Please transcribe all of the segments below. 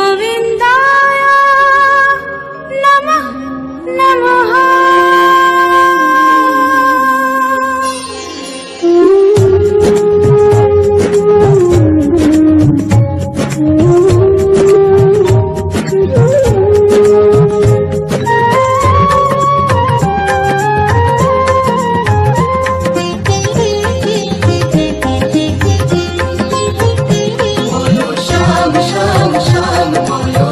गोविन्दाय नमः नमः। श्याम श्याम श्याम बोलो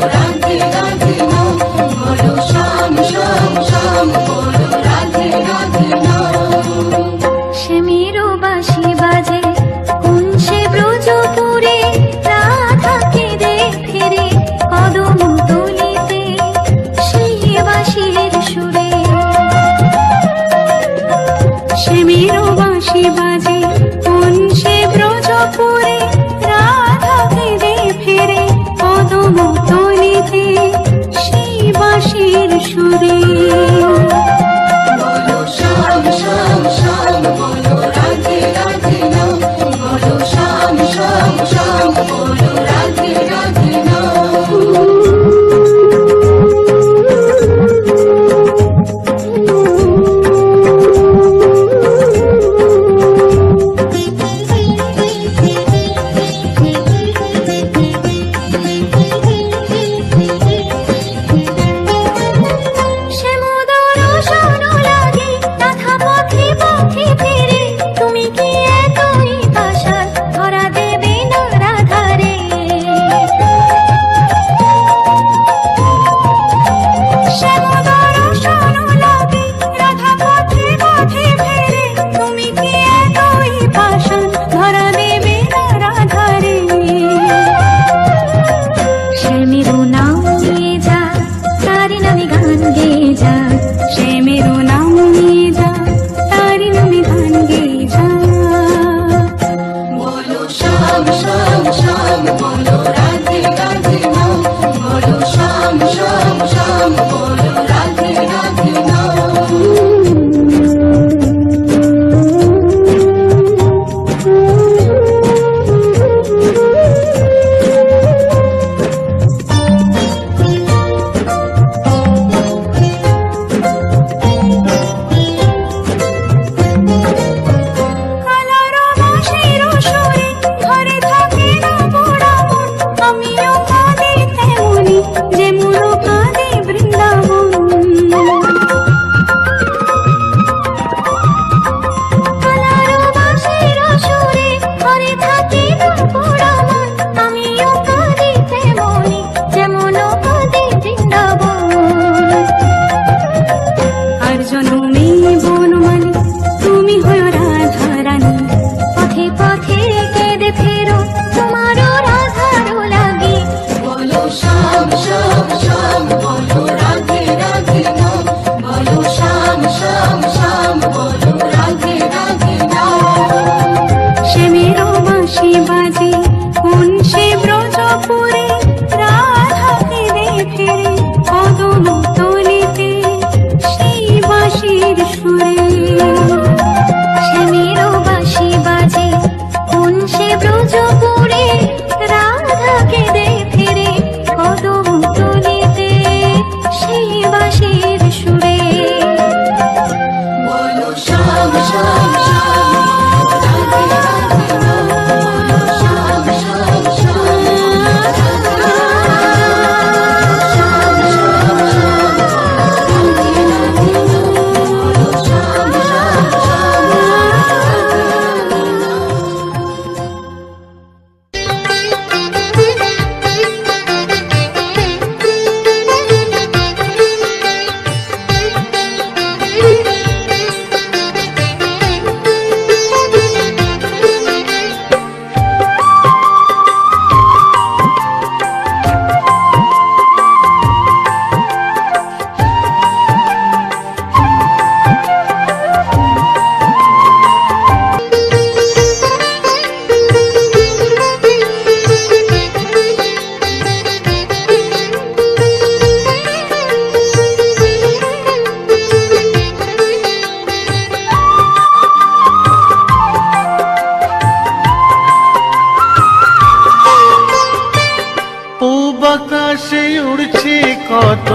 বাতাসে উড়ছে কত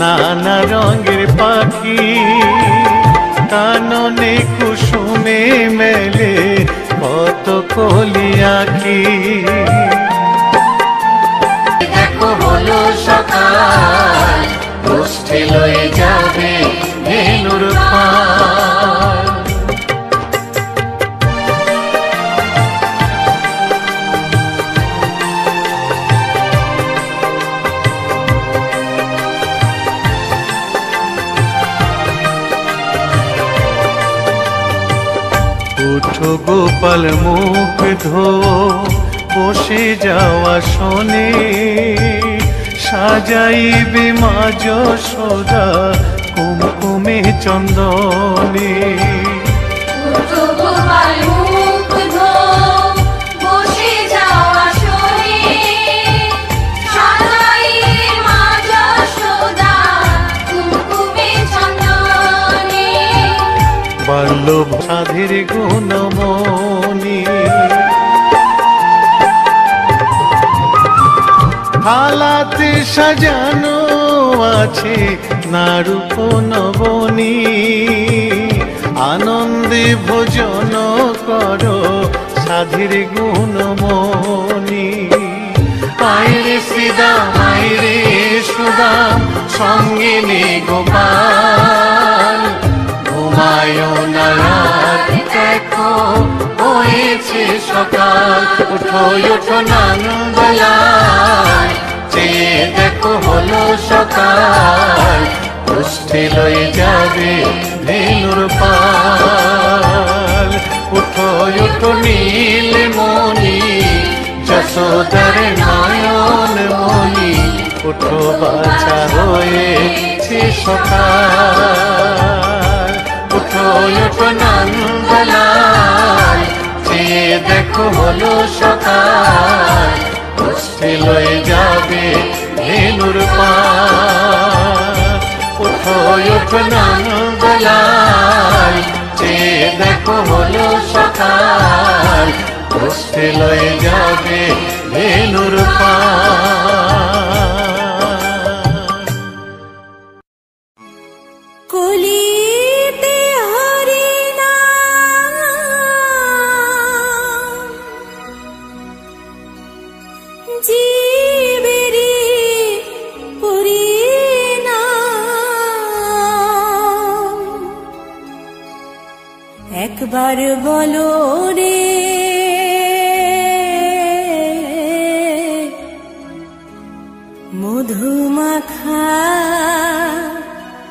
নানা রঙের পাখি, কাননে কুসুমে মেলে কত কলি আঁখি। দেখো হলো সকাল, গোষ্ঠী লয়ে যাবে ধেনুর পাল। উঠো গোপাল মুখ ধো, বসে যাওয়া শোনে, সাজাইবে মা যশোদা কুমকুমে চন্দনে। উঠো গোপাল মুখ ধো, বসে যাওয়া শোনে, সাজাইবে মা যশোদা কুমকুমে চন্দনে। বল্লভ সাধের গুণমণি, থালাতে সাজানো আছে নারূপ নবনী, আনন্দে ভোজন করো সাধের গুণমণি। আইরে শ্রীদাম আইরে সুদাম, সঙ্গে নে গোপাল, ঘুমায় না রাত দেখো হয়েছে সকাল। উঠো উঠো নানবেলায়, চেয়ে দেখো হলো সকাল, গোষ্ঠী লয়ে যাবে ধেনুর পাল। উঠো উঠো নীলমণি, যশোদার নয়ন মণি, উঠো বাছা হয়েছে সকাল। উঠো উঠো নন্দলাল, চেয়ে দেখো হলো সকাল, গোষ্ঠী লয়ে যাবে ধেনুর পাল। উঠো উঠো নন্দলাল, চেয়ে দেখো হলো সকাল, গোষ্ঠী লয়ে যাবে ধেনুর পাল। কলিতে হরি নাম, জীবেরি পরিণাম। একবার বলো রে মধুমাখা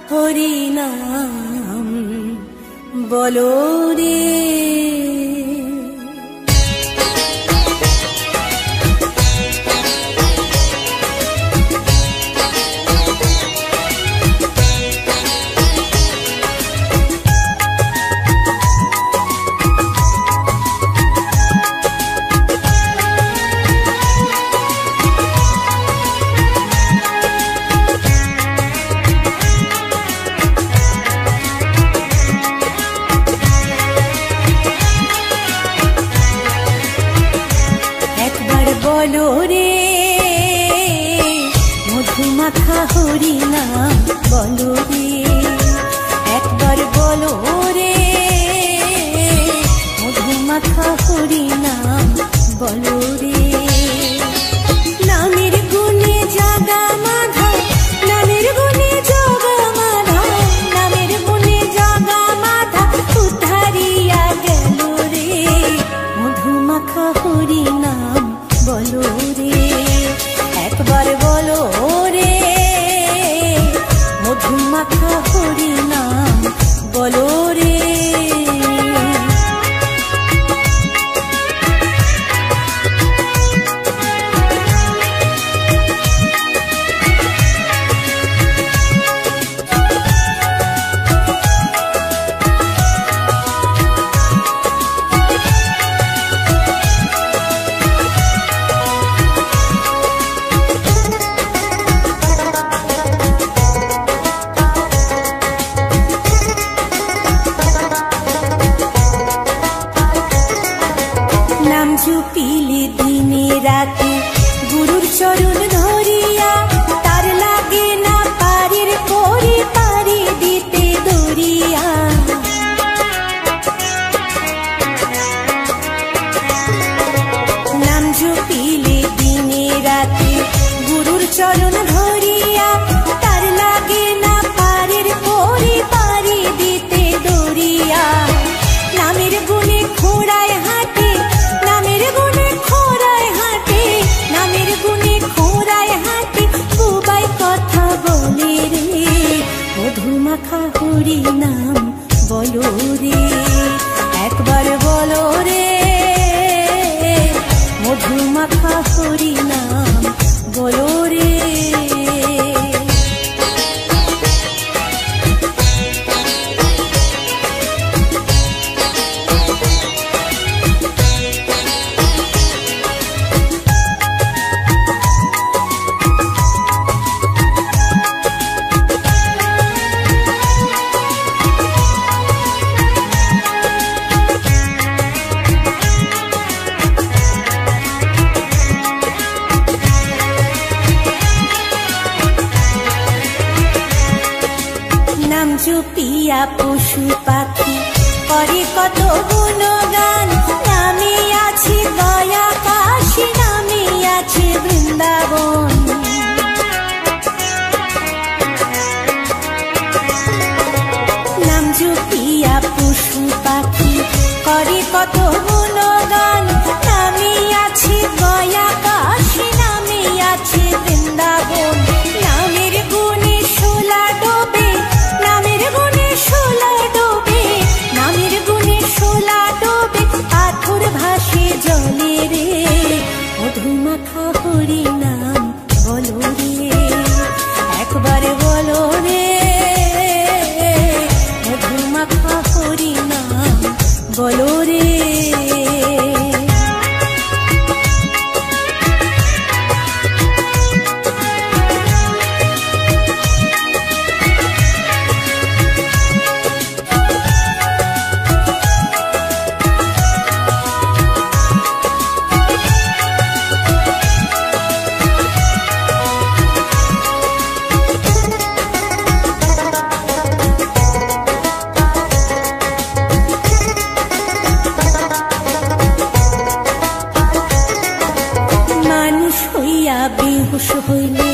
হরিনাম, বলো রে। বলো রে মধুমাখা হরিনাম, বলো রে একবার বলো রে মধুমাখা হরিনাম, বলো রে। নামের গুণে জাগা মাধা, নামের গুণে জাগা মাধা, নামের গুণে জাগা মাধা উদ্ধারিয়া গেল রে। মধুমাখা হরিনাম বলো রে, একবার বলো রে মধুমাখা হরিনাম, বলো রে। নাম জপিলে দিনে রাতে গুরুর চরণ ধরে, চরণ ধরিয়া তার লাগে না পারের পরি পারি দিতে দরিয়া নামের গুণে খোঁড়ায় হাঁটে নামের গুণে খোঁড়ায় হাঁটে নামের গুণে খোঁড়ায় হাঁটে বুবাই কথা বলে রে মধুমাখা হরি নাম বলো রে একবার বলো রে মধুমাখা হরি নাম বলো রে জুপিয়া পশু পাখি করে কত গুণগান নামে আছে গয়া কাশী নামে আছে বৃন্দাবন নাম জুপিয়া পশু পাখি করে কত গুণগান নামে আছে গয়া কাশী নামে আছে বৃন্দাবন নামের গুণে শোলা ডোবে নামের গুণে শোলা ডোবে নামের গুণে শোলা ডোবে পাথর ভাসে জলে রে মধুমাখা হরি নাম বলো রে একবার বলো রে মধুমাখা হরি নাম বলো রে বেহুশ হইলে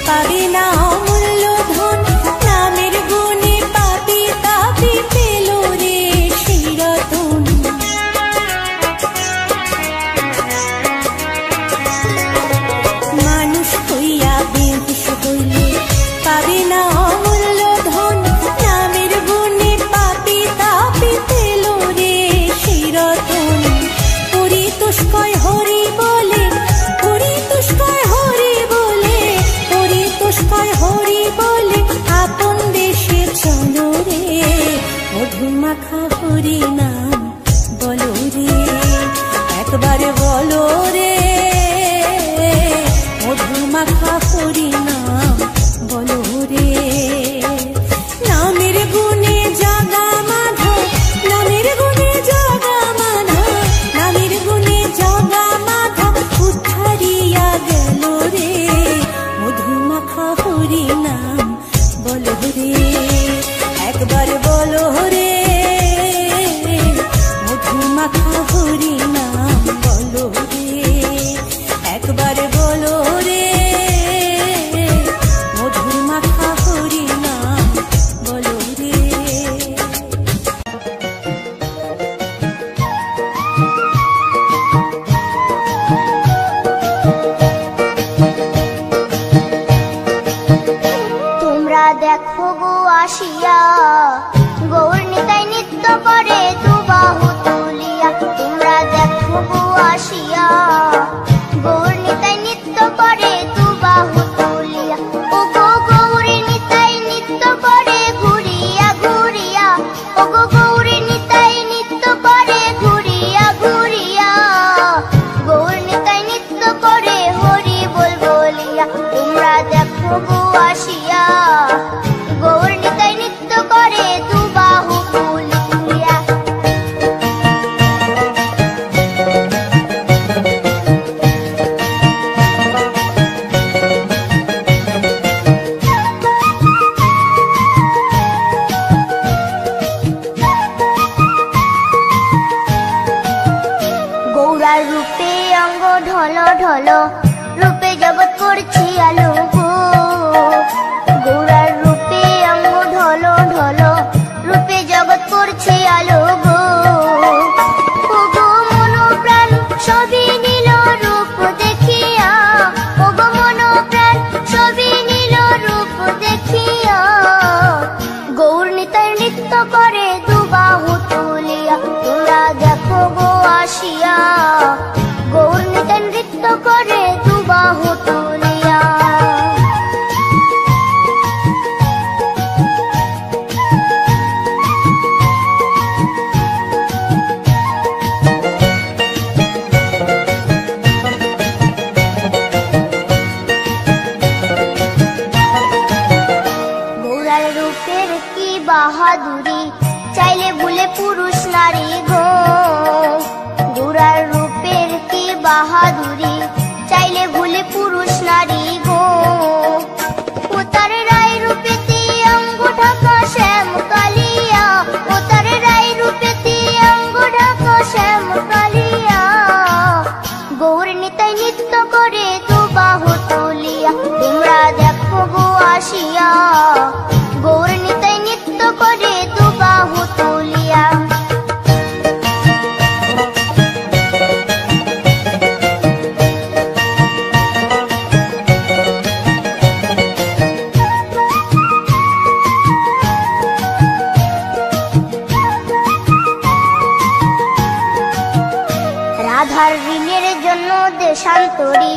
পাবে না অমূল্য ধন নামের গুণে পাবি তাবি পেল রে সেই রতন মানুষ হইয়া বেহুশ হইলে পাবে না অমূল্য ধন নামের গুণে পাবি তাবি পেল রে সেই রতন পরিতোষকয় হরি বলে পরিতোষকয় হরি বলে আপন দেশে চলো রে মধুমাখা হরি নাম বলো রে একবার বলো রে মধুমাখা হরি নাম বলো রে নামের গুণে জাগা মাধা নামের গুণে জাগা মাধা নামের গুণে জাগা মাধা উদ্ধারিয়া গেল রে মধুমাখা হরি নাম বলো রে একবার বলো রে মধুমাখা হরি নাম বলো রে একবার বলো রে মধুমাখা হরি নাম বলো রে দেখো গো আসিয়া গৌর নিতাই নৃত্য করে দুবাহু তুলিয়া তোমরা দেখো গো আসিয়া গৌর নিতাই নৃত্য করে দুবাহু তুলিয়া ও গো গৌরী নিতাই নৃত্য করে ঘুরিয়া ঘুরিয়া ও গো গৌরী নিতাই নৃত্য করে ঘুরিয়া ঘুরিয়া গৌর নিতাই নৃত্য করে হরি বল বলিয়া তোমরা দেখো গো আসিয়া গৌর নিতাই নৃত্য করে বাহাদুরি, চাইলে ভুলে পুরুষ নারী গো। গোরার রূপের কি বাহাদুরি, চাইলে ভুলে পুরুষ নারী গো। ও তার রায় রূপেতে অঙ্গ ঢাকা শ্যাম কালিয়া, ও তার রায় রূপেতে অঙ্গ ঢাকা শ্যাম কালিয়া। গৌর নিতাই নৃত্য করে দু বাহু তুলিয়া, তোমরা দেখো গো আসিয়া। গৌর নিতাই নৃত্য করে দু বাহু তুলিয়া। রাধার ঋণের জন্য দেশান্তরী,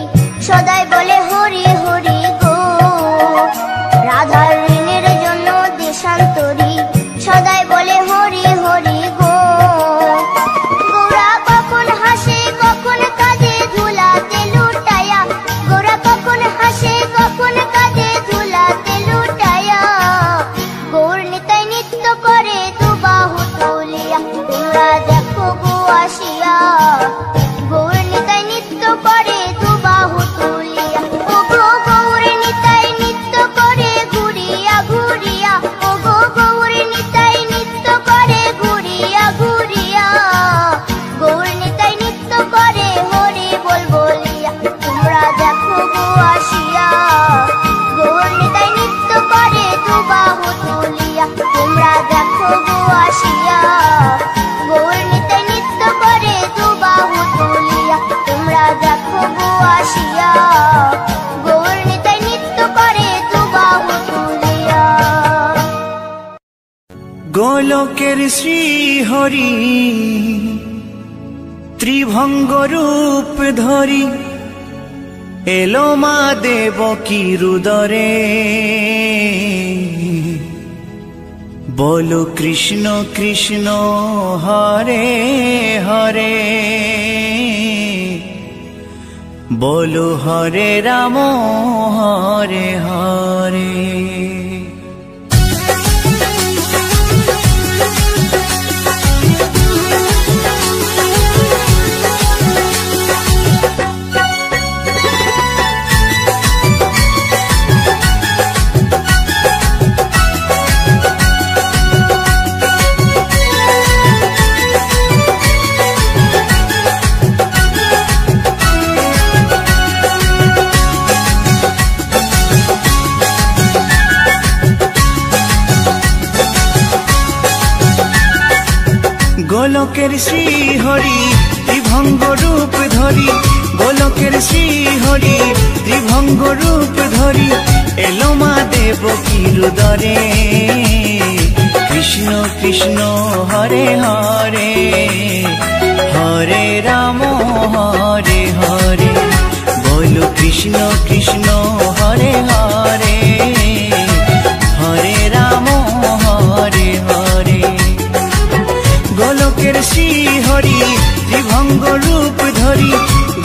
সদাই বলে হরি হরি গো। রাধার ঋণের জন্য দেশান্তরী, সদাই বলে হরি হরি গো। গোরা কখন হাসে কখন কাঁদে ধুলাতে লুটায়া, গোরা কখন হাসে কখন কাঁদে ধুলাতে লুটায়া। গৌর নিতাই নৃত্য করে দু বাহু তুলিয়া, তোমরা দেখো গো আসিয়া। গৌর নিতাই নৃত্য করে দু বাহু তুলিয়া, ও গো গৌর নিতাই নৃত্য করে ঘুরিয়া ঘুরিয়া, ও গো গৌর নিতাই নৃত্য করে ঘুরিয়া ঘুরিয়া। গৌর নিতাই নৃত্য করে হরি বল বলিয়া, তোমরা দেখো গো আসিয়া। গৌর নিতাই নৃত্য করে দু বাহু তুলিয়া, তোমরা দেখো গো আসিয়া। গৌর নিতাই নৃত্য করে দু বাহু তুলিয়া, তোমরা দেখো গো আসিয়া। গৌর নিতাই নৃত্য করে দু বাহু তুলিয়া। গোলকের শ্রী হরি ত্রিভঙ্গ রূপ ধরি, এলো মা দেবকী রুদরে। বলো কৃষ্ণ কৃষ্ণ হরে হরে, বলো হরে রাম হরে হরে। গোলকের শ্রী হরি ত্রিভঙ্গ রূপ ধরি, গোলকের শ্রী হরি ত্রিভঙ্গ রূপ ধরি, এলো মা দেবকী রুদরে। কৃষ্ণ কৃষ্ণ হরে হরে, হরে রাম হরে হরে। বলো কৃষ্ণ কৃষ্ণ হরে হরে, হরে রাম হরে হরে। গোলকের শ্রী হরি ত্রিভঙ্গ রূপ ধরি,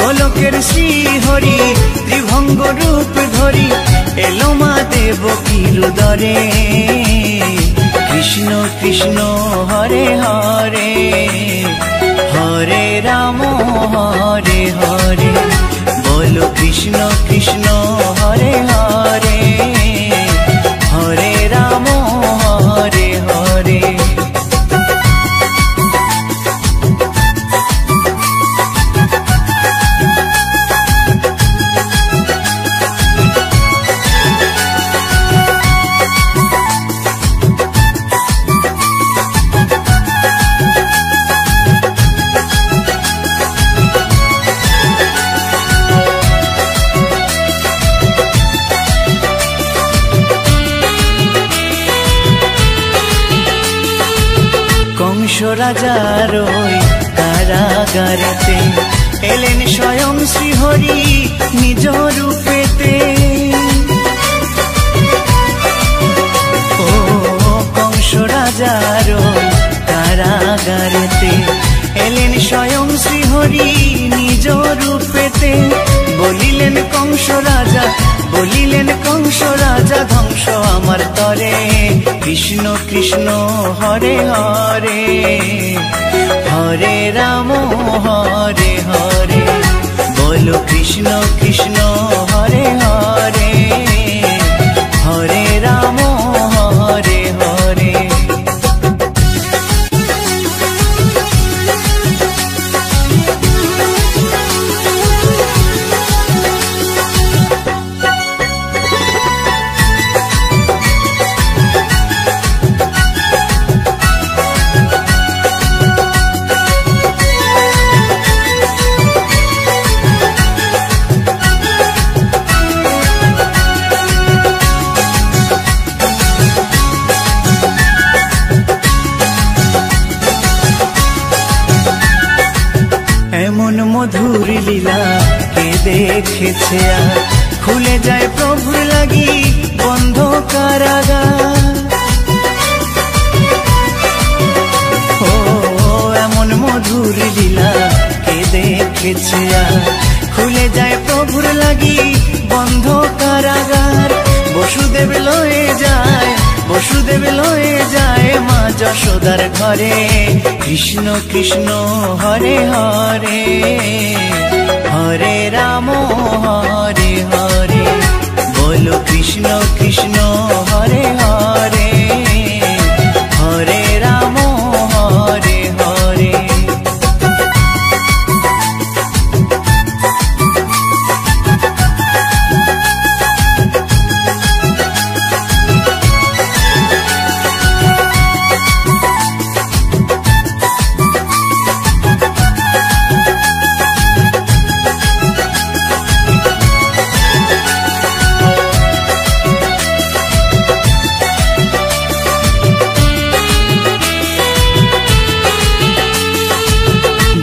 গোলকের শ্রী হরি ত্রিভঙ্গ রূপ ধরি, এলো মা দেবকী রুদরে। কৃষ্ণ কৃষ্ণ হরে হরে, হরে রাম হরে হরে। বলো কৃষ্ণ কৃষ্ণ হরে হরে, হরে রাম হরে হরে। কংস রাজার ওই কারাগারেতে এলেন স্বয়ং শ্রীহরি নিজ রূপেতে। ও কংস রাজার ওই কারাগারেতে এলেন স্বয়ং শ্রীহরি নিজ রূপেতে। বলিলেন কংস রাজা বলিলেন কংস রাজা ধ্বংস আমার তরে। কৃষ্ণ কৃষ্ণ হরে হরে, হরে রাম হরে হরে। বলো কৃষ্ণ কৃষ্ণ হরে হরে, হরে রাম হরে হরে। এমন মধুর লীলা কে দেখেছে আর, খুলে যায় প্রভুর লাগি বন্ধ কারাগার। ও এমন মধুর লীলা কে দেখেছে আর, খুলে যায় প্রভুর লাগি বন্ধ কারাগার। বসুদেব লয়ে যায়, বসুদেব লয়ে যায় মা যশোদার ঘরে। কৃষ্ণ কৃষ্ণ হরে হরে, হরে রাম হরে হরে। বলো কৃষ্ণ কৃষ্ণ হরে হরে, হরে রাম হরে হরে।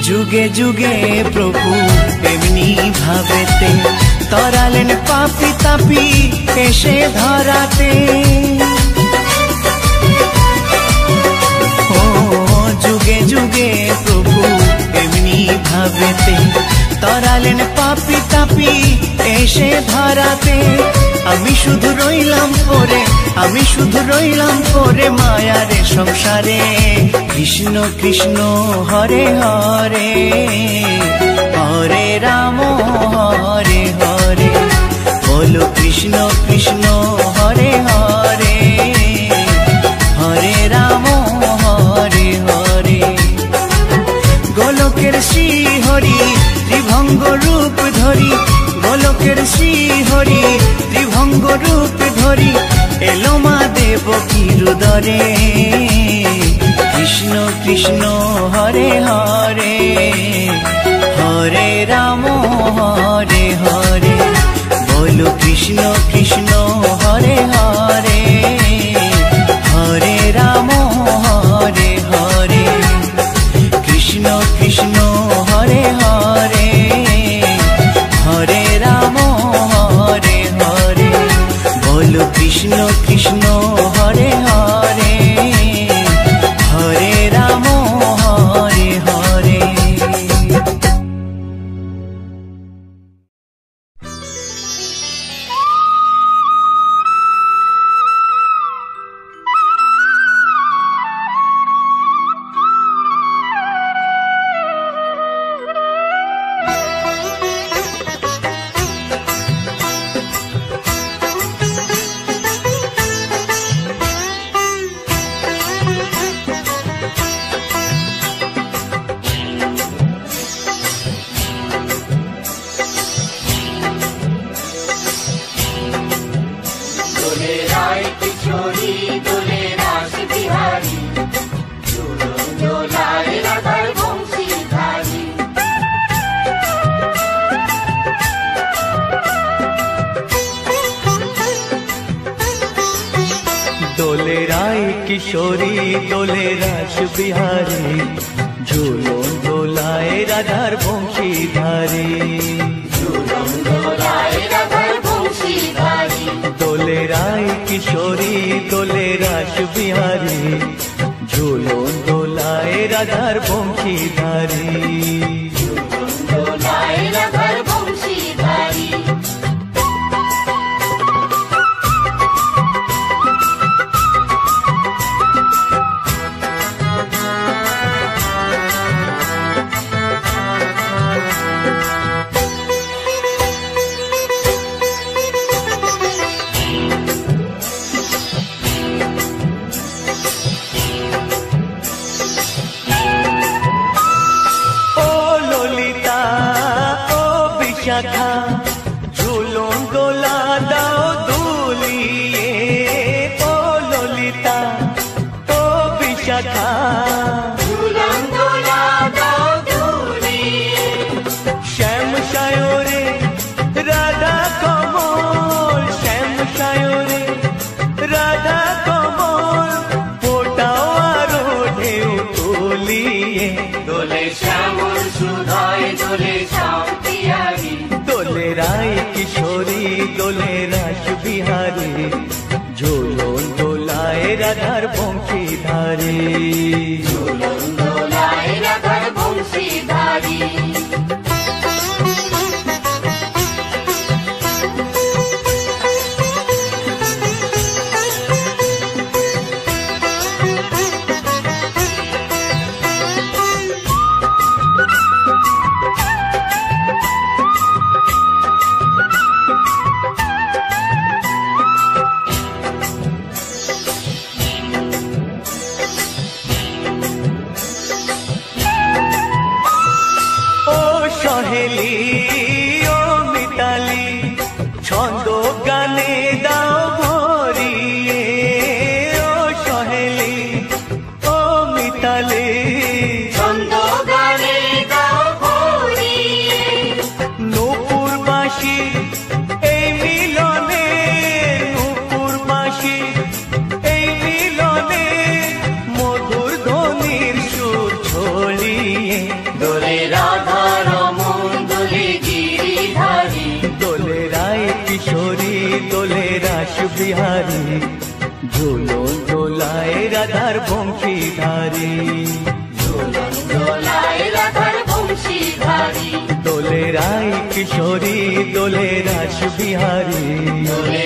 যুগে যুগে প্রভু এমনি ভাবেতে, তরালেন পাপি তাপি এসে ধরাতে। ও যুগে যুগে প্রভু এমনি ভাবেতে, তরালেন পাপি তাপি এসে ধরাতে। আমি শুধু রইলাম পরে, আমি শুধু রইলাম পরে মায়ারে সংসারে। কৃষ্ণ কৃষ্ণ হরে হরে, হরে রাম হরে হরে। বলো কৃষ্ণ কৃষ্ণ হরে হরে, হরে রাম হরে হরে। গোলকের শ্রী হরি ত্রিভঙ্গ রূপ ধরি, গোলকের শ্রী হরি ত্রিভঙ্গ রূপ ধরি। এলো মা দেবকীর উদরে। কৃষ্ণ কৃষ্ণ হরে হরে, হরে রাম হরে হরে। বলো কৃষ্ণ কৃষ্ণ হরে হরে, হরে রাম হরে হরে। কৃষ্ণ কৃষ্ণ হরে হরে, হরে রাম হরে হরে। বলো কৃষ্ণ কৃষ্ণ হরে হরে, হরে রাম হরে হরে। দোলে রায় কিশোরী দোলে রাস বিহারী, ঝুলন দোলায় রাধার বংশীধারী। দোলে রায় কিশোরী দোলে রাস বিহারী, ঝুলন দোলায় রাধার বংশীধারী। রাস বিহারী ঝুলন দোলায় রাধার বংশীধারী ঝুলন দোলায় রাধার বংশীধারী সহেলি ও মিতালি ছন্দ গানে দাও ভরিয়ে ও সহেলি ও মিতালি ছন্দ গানে দাও ভরিয়ে নূপুর বাঁশি এই মিলনে নূপুর বাঁশি এই মিলনে মধুর ধ্বনির সুর ছড়িয়ে দোলে রাধা রমন দোলে গিরিধারী দোলে রায় কিশোরী দোলে রাস বিহারী ঝুলন দোলায় রাধার বংশীধারী ঝুলন দোলায় রাধার বংশীধারী দোলে রায় কিশোরী দোলে রাস বিহারী দোলে